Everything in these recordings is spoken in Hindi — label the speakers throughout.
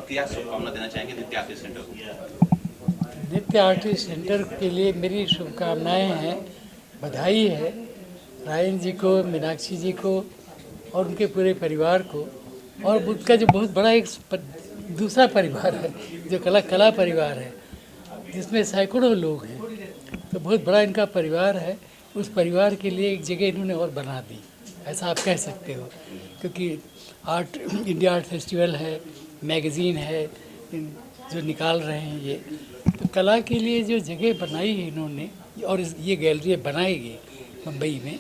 Speaker 1: क्या शुभकामना देना चाहेंगे नित्य आर्टिस्ट सेंटर को?
Speaker 2: नित्य आर्टिस्ट सेंटर के लिए मेरी शुभकामनाएं हैं, बधाई है रायन जी को, मीनाक्षी जी को और उनके पूरे परिवार को, और बुद्ध का जो बहुत बड़ा एक दूसरा परिवार है जो कला परिवार है, जिसमें सैकड़ों लोग हैं। तो बहुत बड़ा इनका परिवार है। उस परिवार के लिए एक जगह इन्होंने और बना दी, ऐसा आप कह सकते हो, क्योंकि इंडिया आर्ट फेस्टिवल है, मैगज़ीन है जो निकाल रहे हैं ये, तो कला के लिए जो जगह बनाई है इन्होंने, और ये गैलरी बनाएगी मुंबई में,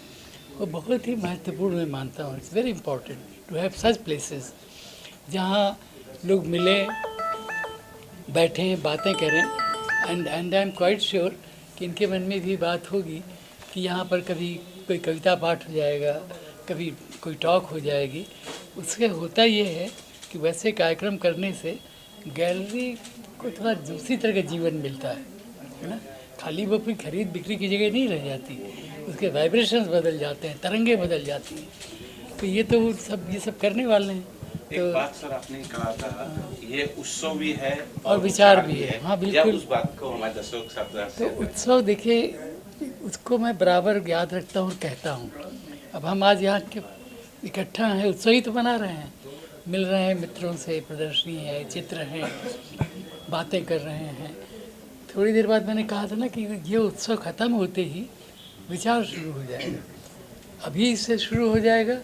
Speaker 2: वो बहुत ही महत्वपूर्ण मैं मानता हूँ। It's very important to have such places जहाँ लोग मिलें, बैठें, बातें करें, and I am quite sure कि इनके मन में भी बात होगी कि यहाँ पर कभी कोई कविता पाठ हो जाएगा, कभी कोई टॉक हो जाएगी। उससे होता ये है कि वैसे कार्यक्रम करने से गैलरी को थोड़ा दूसरी तरह का जीवन मिलता है ना। खाली वो अपनी खरीद बिक्री की जगह नहीं रह जाती, उसके वाइब्रेशंस बदल जाते हैं, तरंगें बदल जाती हैं। तो ये सब करने वाले हैं।
Speaker 1: एक बात सर आपने कहा था, ये उत्सव भी है
Speaker 2: और विचार भी है। हाँ बिल्कुल,
Speaker 1: उस बात को हमारे दर्शकों के साथ
Speaker 2: तो उत्सव देखिए, उसको मैं बराबर याद रखता हूँ और कहता हूँ। अब हम आज यहाँ के इकट्ठा हैं, उत्सव ही तो मना रहे हैं, मिल रहे हैं मित्रों से, प्रदर्शनी है, चित्र हैं, बातें कर रहे हैं। थोड़ी देर बाद मैंने कहा था ना कि ये उत्सव ख़त्म होते ही विचार शुरू हो जाएगा। अभी इससे शुरू हो जाएगा,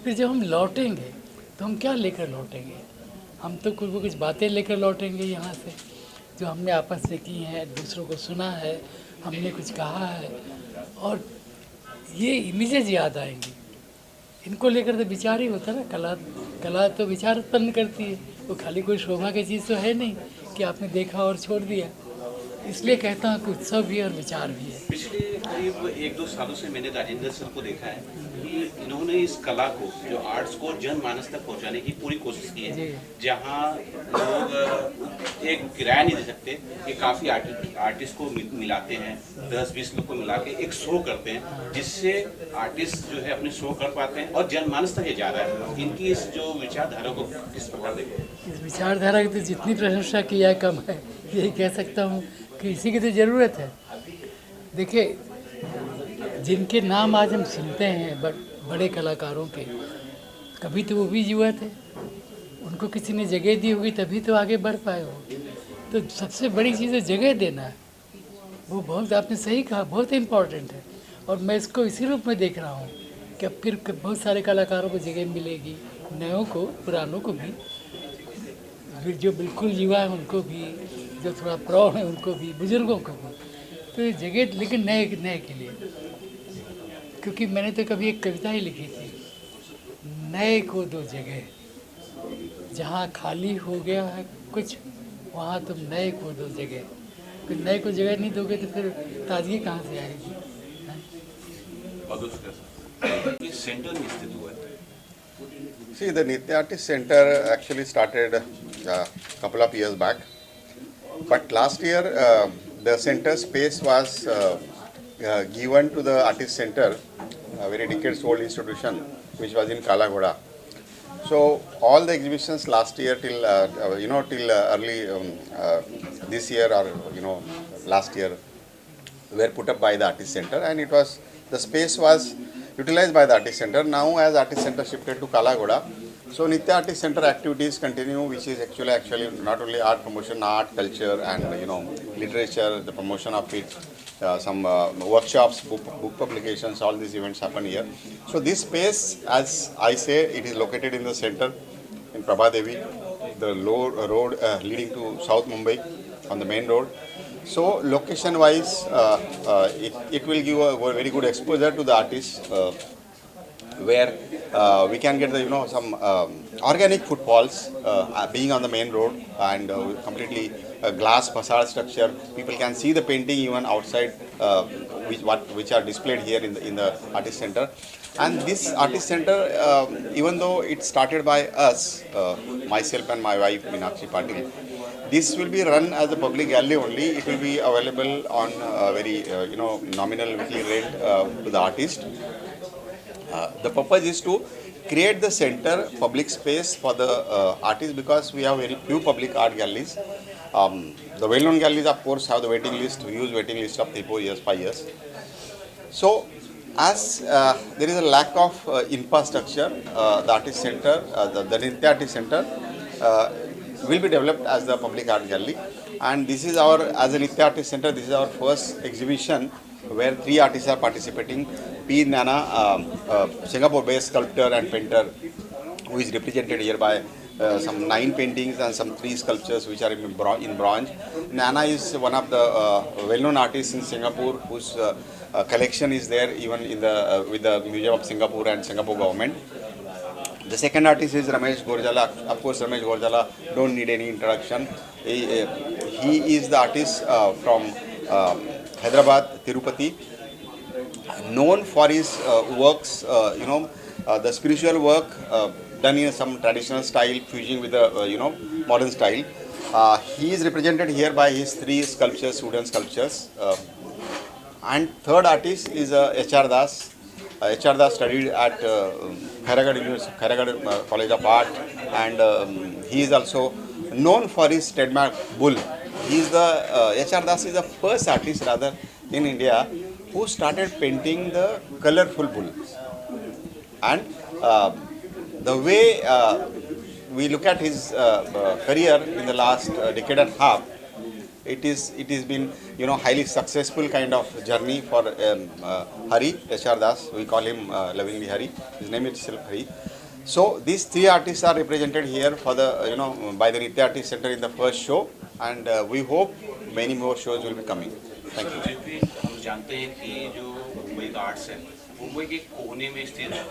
Speaker 2: फिर जब हम लौटेंगे तो हम क्या लेकर लौटेंगे? हम तो कुछ बातें लेकर लौटेंगे यहाँ से, जो हमने आपस में की हैं, दूसरों को सुना है, हमने कुछ कहा है, और ये इमेजेस याद आएंगी। इनको लेकर तो विचार ही होता है ना। कला तो विचार उत्पन्न करती है, वो खाली कोई शोभा की चीज़ तो है नहीं कि आपने देखा और छोड़ दिया। इसलिए कहता हूँ कि उत्सव भी और विचार भी है।
Speaker 1: पिछले करीब 1-2 सालों से मैंने राजेंद्र सर को देखा है कि इन्होंने इस कला को, जो आर्ट्स को जनमानस तक पहुंचाने की पूरी कोशिश की है। जहां लोग एक किराया नहीं दे सकते, ये काफ़ी आर्टिस्ट को मिलाते हैं, 10-20 लोग को मिला के एक शो करते हैं, जिससे आर्टिस्ट जो है अपने शो कर पाते हैं और जनमानस तक ये जा रहा है। इनकी इस जो विचारधारा को किस प्रकार देखें?
Speaker 2: इस विचारधारा की तो जितनी प्रशंसा की जाए कम है, यही कह सकता हूँ कि इसी की तो ज़रूरत है। देखिए, जिनके नाम आज हम सुनते हैं बड़े कलाकारों के, कभी तो वो भी युवा थे, उनको किसी ने जगह दी होगी तभी तो आगे बढ़ पाए हो। तो सबसे बड़ी चीज़ है जगह देना है, वो बहुत, आपने सही कहा, बहुत इम्पोर्टेंट है। और मैं इसको इसी रूप में देख रहा हूँ कि अब फिर बहुत सारे कलाकारों को जगह मिलेगी, नयों को, पुरानों को भी, फिर जो बिल्कुल युवा है उनको भी, जो थोड़ा प्रौढ़ है उनको भी, बुजुर्गों को भी। तो ये जगह, लेकिन नए के लिए, क्योंकि मैंने तो कभी एक कविता ही लिखी थी, नए को दो जगह, जहाँ खाली हो गया है कुछ, वहाँ तुम नए को दो जगह। फिर नए को जगह नहीं दोगे तो फिर ताजगी कहाँ से आएगी?
Speaker 1: सेंटर में स्थित हुआ है।
Speaker 3: See, the Nitya Artist Center actually started a couple of years back, but last year the center space was given to the Artist Center, a very decades-old institution, which was in Kalagoda. So all the exhibitions last year till early this year or last year were put up by the Artist Center, and the space was utilized by the Artist Center. Now as Artist Center shifted to Kalagoda, so Nitya Artist Center activities continue, which is actually not only art promotion, art, culture, and literature, the promotion of it, some workshops, book publications, all these events happen here. So this space, as I say, it is located in the center in Prabhadevi, the low road leading to South Mumbai on the main road. So location wise, it will give a very good exposure to the artists, where we can get the some organic footfalls being on the main road, and completely glass facade structure. People can see the painting even outside, which are displayed here in the artist center. And this artist center, even though it started by us, myself and my wife Meenakshi Patil, this will be run as a public gallery only. It will be available on very nominal weekly rent to the artist. The purpose is to create the center, public space for the artists, because we have very few public art galleries. The well-known galleries, of course, have the waiting list, huge waiting list of 3-4 years, 5 years. So, as there is a lack of infrastructure, the artist center, the Nritya Artist Center will be developed as the public art gallery. And this is our, as a Nritya Artist Center, this is our first exhibition where 3 artists are participating. P. Nana, Singapore-based sculptor and painter, who is represented here by some 9 paintings and some 3 sculptures which are in bronze. Nana is one of the well-known artists in Singapore, whose collection is there even in the with the Museum of Singapore and Singapore government. The second artist is Ramesh Gorjala. Of course, Ramesh Gorjala don't need any introduction. He is the artist from Hyderabad, Tirupati, known for his works, the spiritual work done in some traditional style, fusing with the modern style. He is represented here by his 3 sculptures, wooden sculptures. And third artist is H.R. Das. H.R. Das studied at Khairagad College of Art, and he is also known for his trademark bull. He is the H.R. Das is the first artist rather in India who started painting the colorful bull. And the way we look at his career in the last decade and a half, it has been highly successful kind of journey for Hari, H.R. Das. We call him lovingly Hari. His name itself Hari. So these 3 artists are represented here for the by the Nritya Artist Center in the first show, and we hope many more shows will be coming. Thank you.
Speaker 1: हम जानते हैं कि जो मुंबई का आर्ट्स है मुंबई के कोने में स्थित है,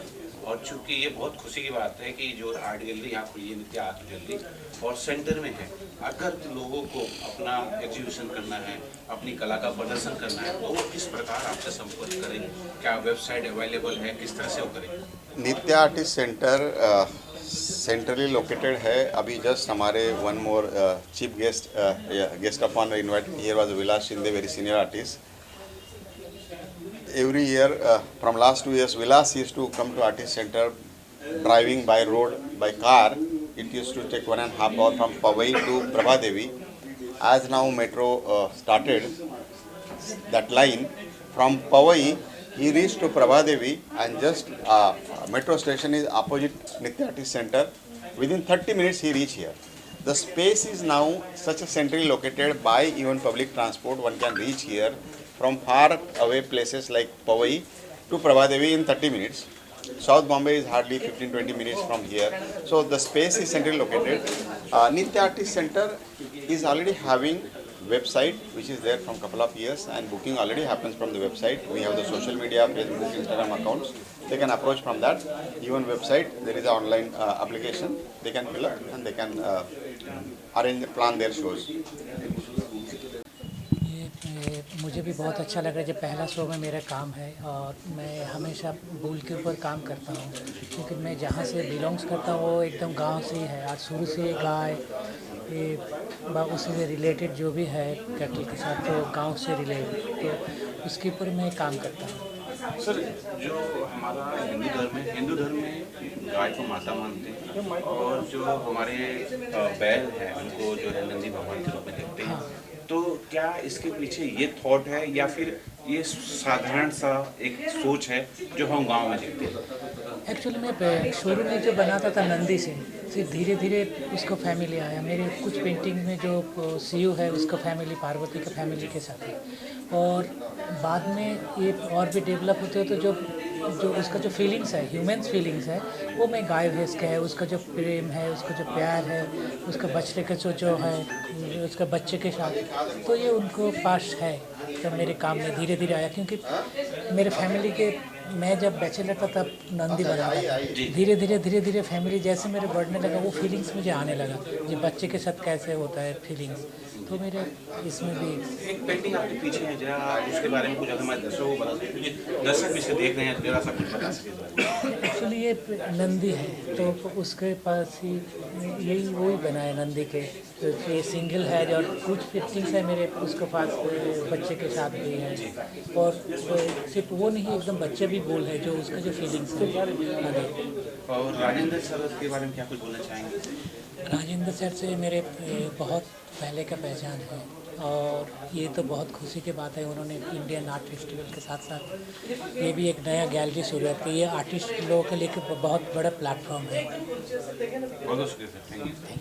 Speaker 1: और चूंकि ये बहुत खुशी की बात है कि जो आर्ट गैलरी यहाँ खुली है, नित्या आर्ट गैलरी, और सेंटर में है, अगर लोगों को अपना एग्जीबिशन करना है, अपनी कला का प्रदर्शन करना है, तो वो किस प्रकार आपसे संपर्क करें? क्या वेबसाइट अवेलेबल है? किस तरह से वो करें?
Speaker 3: Nitya artist centre centrally located है. अभी जस्ट हमारे one more chief guest of honour invited here was Vilas Shinde, very senior artist. Every year, from last 2 years, Vilas used to come to Artist Center driving by road, by car. It used to take 1.5 hours from Powai to Prabhadevi. As now metro started that line, from Powai he reached to Prabhadevi, and just metro station is opposite Nritya Artist Center. Within 30 minutes he reached here. The space is now such a centrally located, by even public transport one can reach here from far away places like Powai to Prabhadevi in 30 minutes. South Bombay is hardly 15-20 minutes from here. So the space is centrally located. Nritya Artist Center is already having website which is there from couple of years, and booking already happens from the website. We have the social media, Facebook, Instagram accounts. They can approach from that. Even website, there is an online application. They can fill up and they can plan their shows.
Speaker 2: मुझे भी बहुत अच्छा लगा जब पहला शो में मेरा काम है, और मैं हमेशा बुल के ऊपर काम करता हूँ, क्योंकि मैं जहाँ से बिलोंग्स करता हूँ वो एकदम गांव से ही है. आज शुरू से गाय उससे रिलेटेड जो भी है कैटल के साथ, तो गांव से रिलेटेड, तो उसके ऊपर मैं काम करता हूँ.
Speaker 1: सर, जो हमारा हिंदू धर्म में गाय को माता मानते हैं, और जो हमारे बैल हैं उनको जो है नंदी भगवान के रूप में देखते हैं. तो क्या इसके पीछे ये थॉट है, या फिर ये साधारण सा एक सोच है जो हम गांव में देखते हैं?
Speaker 2: एक्चुअली मैं शुरू में जो बनाता था नंदी से, फिर धीरे धीरे उसको फैमिली आया. मेरे कुछ पेंटिंग में जो सीयू है उसका फैमिली पार्वती का फैमिली के साथ है, और बाद में ये और भी डेवलप होते हो, तो जो उसका जो फीलिंग्स है, ह्यूमन्स फीलिंग्स है, वो मैं गाय भैंस का है, उसका जो प्रेम है, उसका जो प्यार है, उसका बच्चे का जो है उसका बच्चे के साथ, तो ये उनको पास है. तो मेरे काम में धीरे धीरे आया, क्योंकि मेरे फैमिली के, मैं जब बैचलर था तब नंदी बना था. धीरे धीरे फैमिली जैसे मेरे बढ़ने लगा, वो फीलिंग्स मुझे आने लगा, ये बच्चे के साथ कैसे होता है फीलिंग्स, तो मेरे इसमें भी.
Speaker 1: एक पेंटिंग आपके पीछे है, जरा उसके बारे में कुछ हमारे दर्शकों को बता सकते हैं, दर्शक भी इसे देख रहे हैं, जरा सा कुछ बता सकते हैं?
Speaker 2: एक्चुअली ये नंदी है तो उसके पास ही यही वही बना है नंदी के, तो ये सिंगल है और कुछ फिटिंग्स है मेरे उसके पास बच्चे के साथ भी है, और सिर्फ वो नहीं एकदम बच्चे भी बोल है जो उसका जो फीलिंग्स है।
Speaker 1: और राजेंद्र सर के बारे में क्या कुछ बोलना चाहेंगे?
Speaker 2: राजेंद्र सर से मेरे बहुत पहले का पहचान है, और ये तो बहुत खुशी की बात है उन्होंने इंडियन आर्ट फेस्टिवल के साथ साथ ये भी एक नया गैलरी शुरू की, ये आर्टिस्ट लोगों के लिए बहुत बड़ा प्लेटफॉर्म है।
Speaker 1: बहुत शुक्रिया सर, थैंक यू।